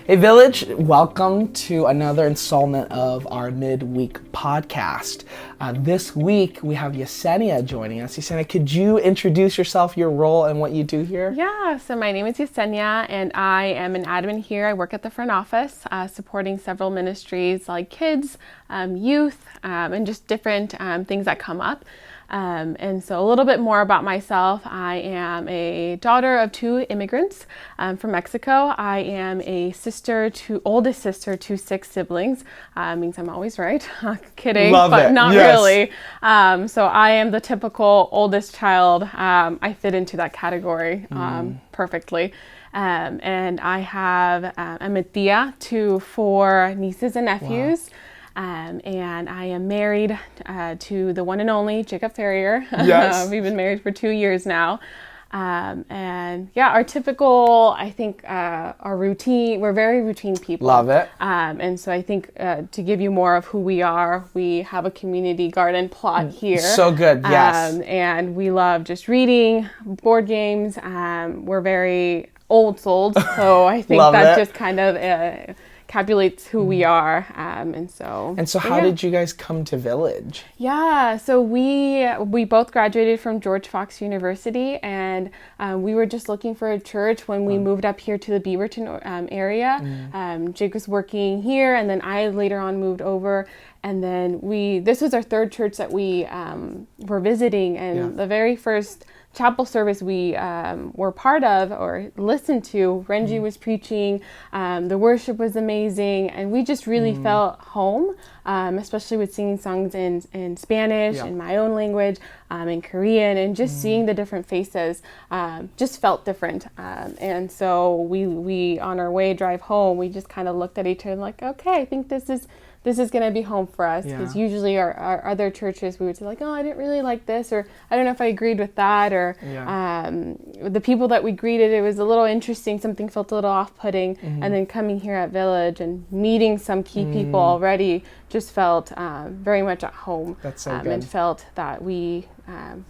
Hey Village, welcome to another installment of our midweek podcast. This week we have Yessenia joining us. Yessenia, could you introduce yourself, your role, and what you do here? Yeah, so my name is Yessenia and I am an admin here. I work at the front office supporting several ministries like kids, youth, and just different things that come up. And so a little bit more about myself. I am a daughter of two immigrants from Mexico. I am a oldest sister to 6 siblings. Means I'm always right. Kidding, Love but it. not Yes. really. So I am the typical oldest child. I fit into that category perfectly. And I have, I'm a tia to 4 nieces and nephews. Wow. And I am married to the one and only Jacob Ferrier. Yes. We've been married for 2 years now. And yeah, our typical, I think, our routine, we're very routine people. Love it. And so I think to give you more of who we are, we have a community garden plot here. So good, yes. And we love just reading, board games. We're very old souled, so I think that just kind of encapsulates who we are, and so how did you guys come to Village? Yeah, so we both graduated from George Fox University, and we were just looking for a church when we moved up here to the Beaverton area. Jake was working here, and then I later on moved over, and then this was our 3rd church that we were visiting, and the very first chapel service we were part of or listened to, Renji was preaching, the worship was amazing, and we just really felt home, especially with singing songs in Spanish, in my own language, in Korean, and just seeing the different faces just felt different. And so we on our drive home, we just kind of looked at each other like, okay, I think this is going to be home for us, because usually our other churches we would say like, oh, I didn't really like this, or I don't know if I agreed with that, or the people that we greeted, it was a little interesting, something felt a little off-putting, and then coming here at Village and meeting some key people already just felt very much at home. That's so good. And felt that we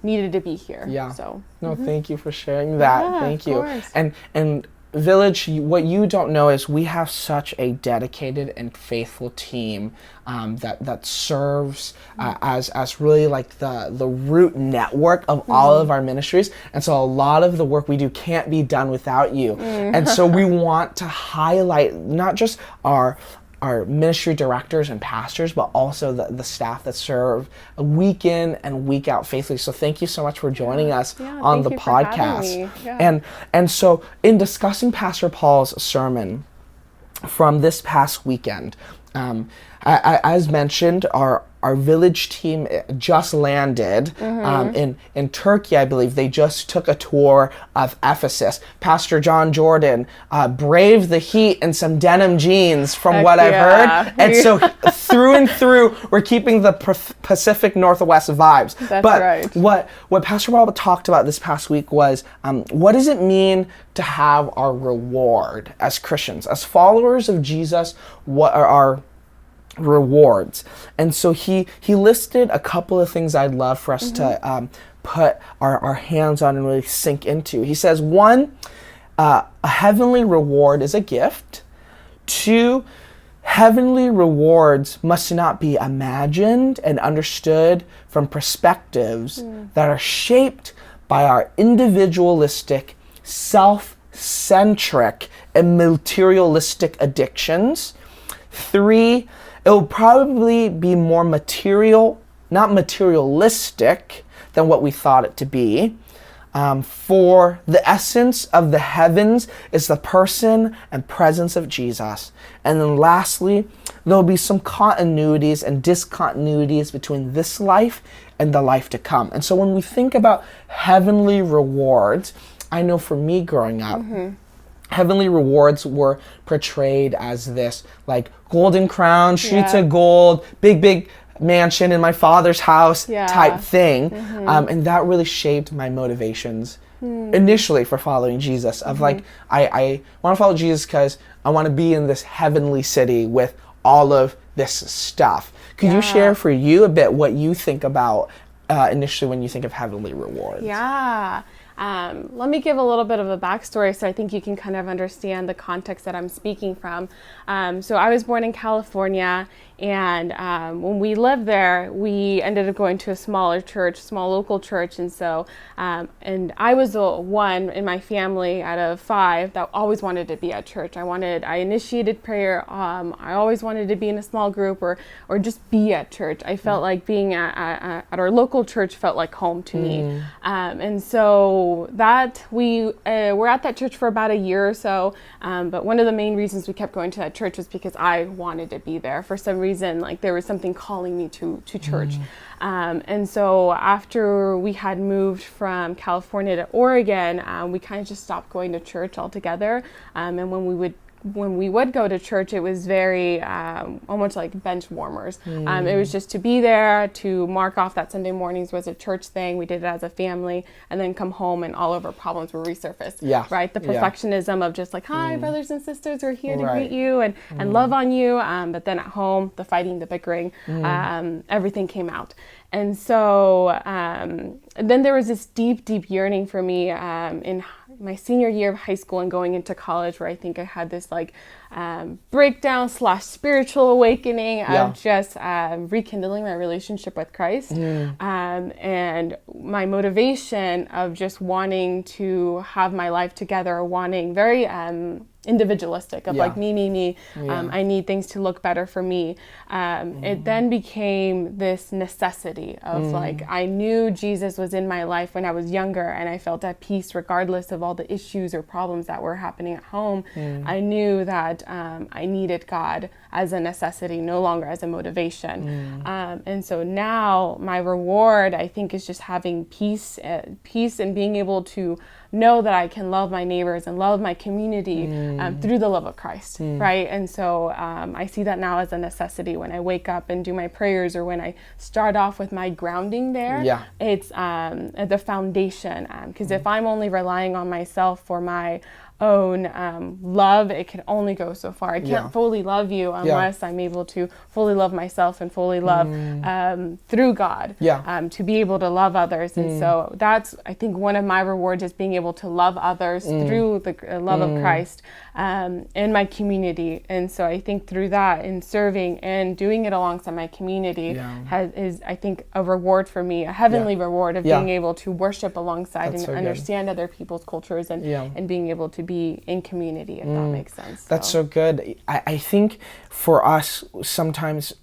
needed to be here. Yeah. So Thank you for sharing that. Yeah, Thank of you. course. And Village, what you don't know is we have such a dedicated and faithful team that serves as really like the root network of all of our ministries. And so a lot of the work we do can't be done without you. And so we want to highlight not just our ministry directors and pastors, but also the staff that serve week in and week out faithfully. So thank you so much for joining us on the podcast. And so in discussing Pastor Paul's sermon from this past weekend, as mentioned, our Village team just landed in Turkey, I believe. They just took a tour of Ephesus. Pastor John Jordan braved the heat in some denim jeans from what I've heard. And so through and through, we're keeping the Pacific Northwest vibes. That's right. What Pastor Paul talked about this past week was, what does it mean to have our reward as Christians? As followers of Jesus, what are our rewards? And so he listed a couple of things I'd love for us to put our hands on and really sink into. He says, 1, a heavenly reward is a gift. 2, heavenly rewards must not be imagined and understood from perspectives that are shaped by our individualistic, self-centric, and materialistic addictions. 3, it will probably be more not materialistic than what we thought it to be. 4, the essence of the heavens is the person and presence of Jesus. And then lastly, there'll be some continuities and discontinuities between this life and the life to come. And so when we think about heavenly rewards, I know for me growing up, heavenly rewards were portrayed as this like golden crown, streets of gold, big mansion in my father's house type thing. And that really shaped my motivations initially for following Jesus, of like, I want to follow Jesus because I want to be in this heavenly city with all of this stuff. Could you share for you a bit what you think about initially when you think of heavenly rewards? Yeah. Let me give a little bit of a backstory so I think you can kind of understand the context that I'm speaking from. So I was born in California, and when we lived there, we ended up going to a small local church. And so, and I was the one in my family out of 5 that always wanted to be at church. I initiated prayer. I always wanted to be in a small group or just be at church. I felt like being at our local church felt like home to me. And so that we were at that church for about a year or so. But one of the main reasons we kept going to that church was because I wanted to be there. For some reason, like there was something calling me to church. And so after we had moved from California to Oregon, we kind of just stopped going to church altogether. And when we would go to church, it was very almost like bench warmers. It was just to be there, to mark off that Sunday mornings was a church thing. We did it as a family, and then come home and all of our problems were resurfaced. Yeah. Right? The perfectionism of just like, hi, brothers and sisters, we're here to greet you and love on you. But then at home, the fighting, the bickering, everything came out. And so then there was this deep, deep yearning for me in my senior year of high school and going into college, where I think I had this like breakdown / spiritual awakening of just rekindling my relationship with Christ. And my motivation of just wanting to have my life together, wanting very individualistic of like me. I need things to look better for me. It then became this necessity of like, I knew Jesus was in my life when I was younger, and I felt at peace regardless of all the issues or problems that were happening at home. I knew that I needed God as a necessity, no longer as a motivation. And so now my reward, I think, is just having peace and being able to know that I can love my neighbors and love my community through the love of Christ, right? And so I see that now as a necessity when I wake up and do my prayers, or when I start off with my grounding there. It's the foundation, because if I'm only relying on myself for my own love, it can only go so far. I can't fully love you unless I'm able to fully love myself and fully love through God, to be able to love others. And so that's, I think, one of my rewards is being able to love others through the love of Christ in my community. And so I think through that, in serving and doing it alongside my community is, I think, a reward for me, a heavenly reward of being able to worship alongside and understand other people's cultures and being able to be in community, if that makes sense. That's so good. I think for us, sometimes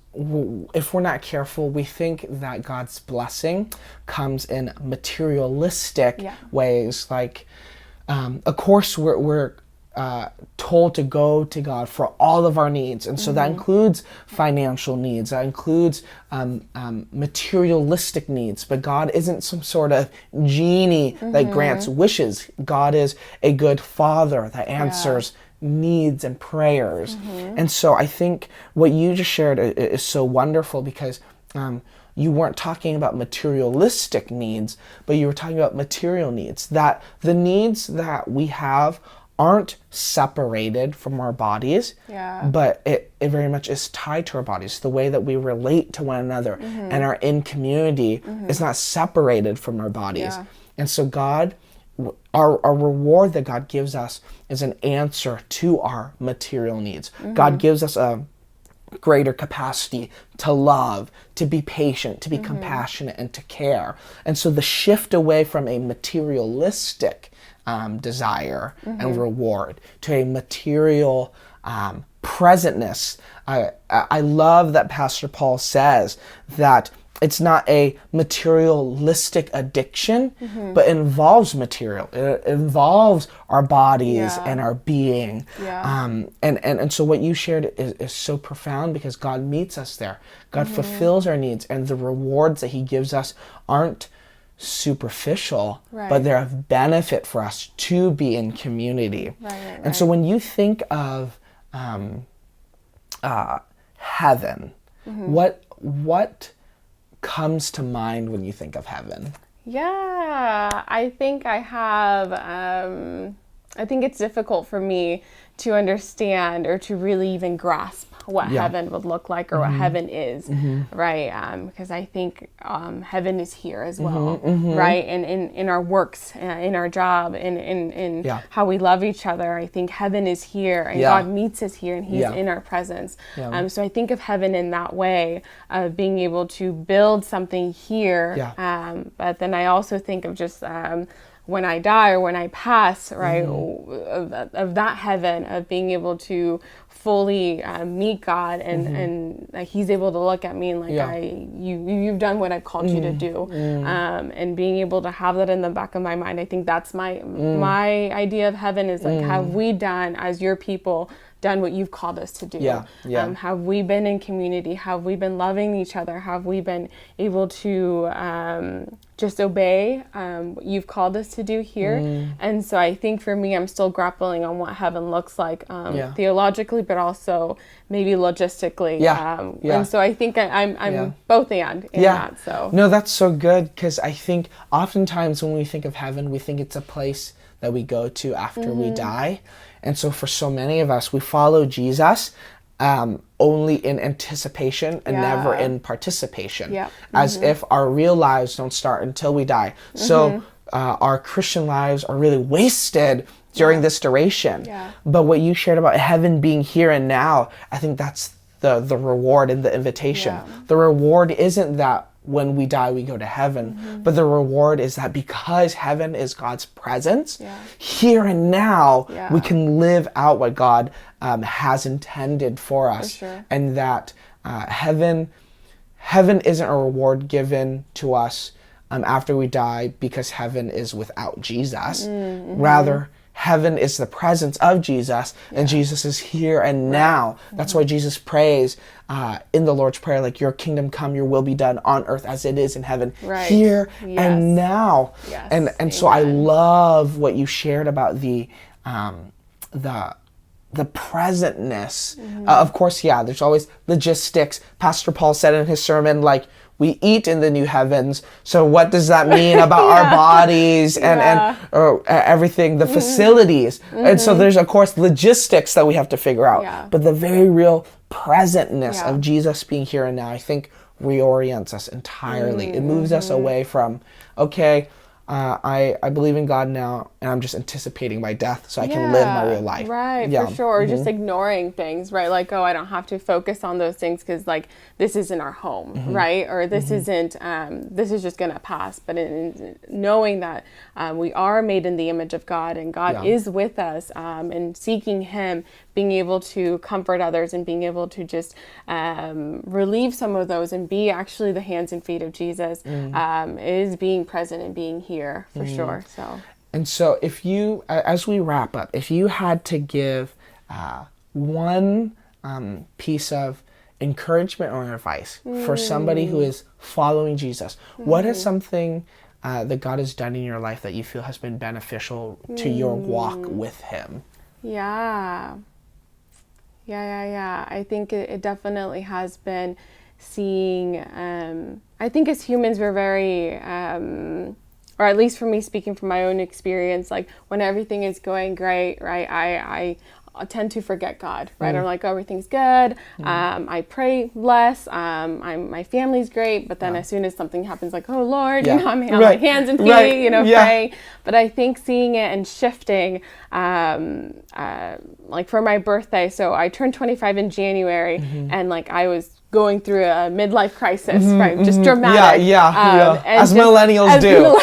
if we're not careful, we think that God's blessing comes in materialistic ways. Like, of course, we're told to go to God for all of our needs. And so that includes financial needs, that includes materialistic needs. But God isn't some sort of genie that grants wishes. God is a good father that answers needs and prayers. And so I think what you just shared is so wonderful, because you weren't talking about materialistic needs, but you were talking about material needs, that the needs that we have aren't separated from our bodies, but it very much is tied to our bodies. The way that we relate to one another and are in community is not separated from our bodies. And so God, our reward that God gives us is an answer to our material needs. God gives us a greater capacity to love, to be patient, to be compassionate, and to care. And so the shift away from a materialistic desire and reward to a material presentness. I love that Pastor Paul says that it's not a materialistic addiction, but it involves material. It involves our bodies and our being. And so what you shared is so profound, because God meets us there. God fulfills our needs, and the rewards that he gives us aren't superficial, but they're of benefit for us to be in community. And so when you think of heaven, what comes to mind when you think of heaven? I think I have I think it's difficult for me to understand or to really even grasp what heaven would look like or what heaven is, right? Because I think heaven is here as well, right? And in our works, in our job, in how we love each other, I think heaven is here, and God meets us here, and He's in our presence. So I think of heaven in that way, of being able to build something here, but then I also think of just when I die or when I pass, right, of that heaven, of being able to fully meet God, and He's able to look at me and you've done what I've called you to do, and being able to have that in the back of my mind. I think that's my idea of heaven is like, have we done as your people done what you've called us to do? Have we been in community? Have we been loving each other? Have we been able to just obey what you've called us to do here? And so I think for me, I'm still grappling on what heaven looks like theologically, but also maybe logistically. And so I think I'm both and in that. So no, that's so good, because I think oftentimes when we think of heaven, we think it's a place that we go to after we die. And so for so many of us, we follow Jesus only in anticipation and never in participation, as if our real lives don't start until we die. So our Christian lives are really wasted during this duration. But what you shared about heaven being here and now, I think that's the reward and the invitation. The reward isn't that when we die, we go to heaven. But the reward is that because heaven is God's presence, here and now, we can live out what God has intended for us. And that heaven isn't a reward given to us after we die because heaven is without Jesus. Rather, heaven is the presence of Jesus, and Jesus is here and now. That's why Jesus prays in the Lord's Prayer, like, your kingdom come, your will be done on earth as it is in heaven, here and now. And so I love what you shared about the presentness. Of course, there's always logistics. Pastor Paul said in his sermon, like, we eat in the new heavens. So what does that mean about our bodies and everything, the facilities? And so there's, of course, logistics that we have to figure out. But the very real presentness of Jesus being here and now, I think, reorients us entirely. It moves us away from, okay, I believe in God now, and I'm just anticipating my death so I can live my real life. For sure. Or just ignoring things, right? Like, oh, I don't have to focus on those things because, like, this isn't our home, right? Or this isn't, this is just going to pass. But in knowing that we are made in the image of God, and God is with us, and seeking Him, being able to comfort others and being able to just relieve some of those and be actually the hands and feet of Jesus, is being present and being here for sure. And so if you, as we wrap up, if you had to give one piece of encouragement or advice for somebody who is following Jesus, what is something that God has done in your life that you feel has been beneficial to your walk with Him? I think it definitely has been seeing, I think as humans we're very, or at least for me, speaking from my own experience, like when everything is going great, right, I tend to forget God, right? I'm like, oh, everything's good. I pray less. My family's great. But then as soon as something happens, like, oh, Lord, I'm on my hands and feet, pray. But I think seeing it and shifting, like for my birthday, so I turned 25 in January, and like I was going through a midlife crisis, right? Just dramatic. As millennials do.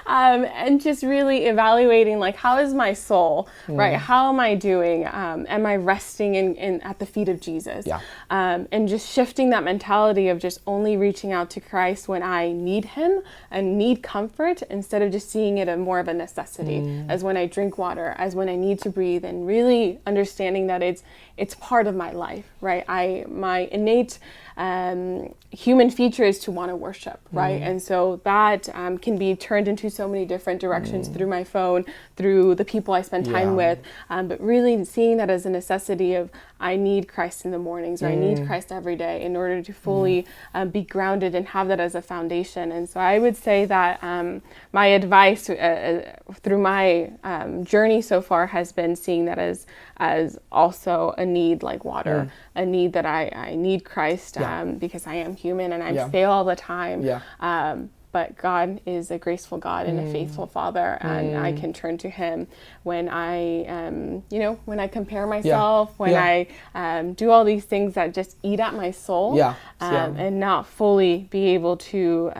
And just really evaluating, like, how is my soul, right? How am I doing? Am I resting in at the feet of Jesus? And just shifting that mentality of just only reaching out to Christ when I need Him and need comfort, instead of just seeing it as more of a necessity, as when I drink water, as when I need to breathe, and really understanding that it's part of my life, right? My innate human feature is to want to worship, right? And so that can be turned into so many different directions through my phone, through the people I spend time with, but really seeing that as a necessity of I need Christ in the mornings, or I need Christ every day in order to fully be grounded and have that as a foundation. And so I would say that my advice through my journey so far has been seeing that as also a need like water, a need that I need Christ because I am human and I fail all the time. But God is a graceful God and a faithful Father, and I can turn to Him when I, when I compare myself, when I do all these things that just eat at my soul, and not fully be able to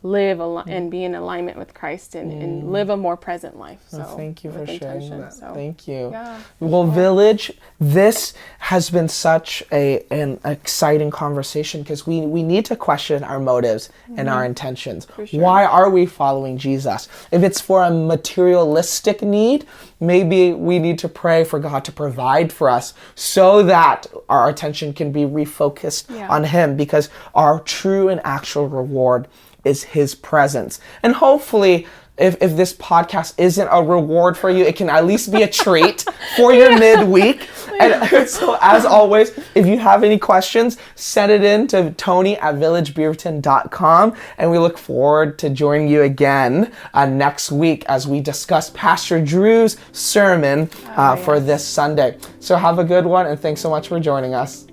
live and be in alignment with Christ and live a more present life. So thank you for sharing that. So, thank you. Well, Village, this has been such an exciting conversation, because we need to question our motives and our intentions. Sure. Why are we following Jesus? If it's for a materialistic need, maybe we need to pray for God to provide for us so that our attention can be refocused on Him, because our true and actual reward is His presence. And hopefully, if this podcast isn't a reward for you, it can at least be a treat for your midweek. And so, as always, if you have any questions, send it in to Tony@villagebeaverton.com. And we look forward to joining you again next week as we discuss Pastor Drew's sermon for this Sunday. So have a good one, and thanks so much for joining us.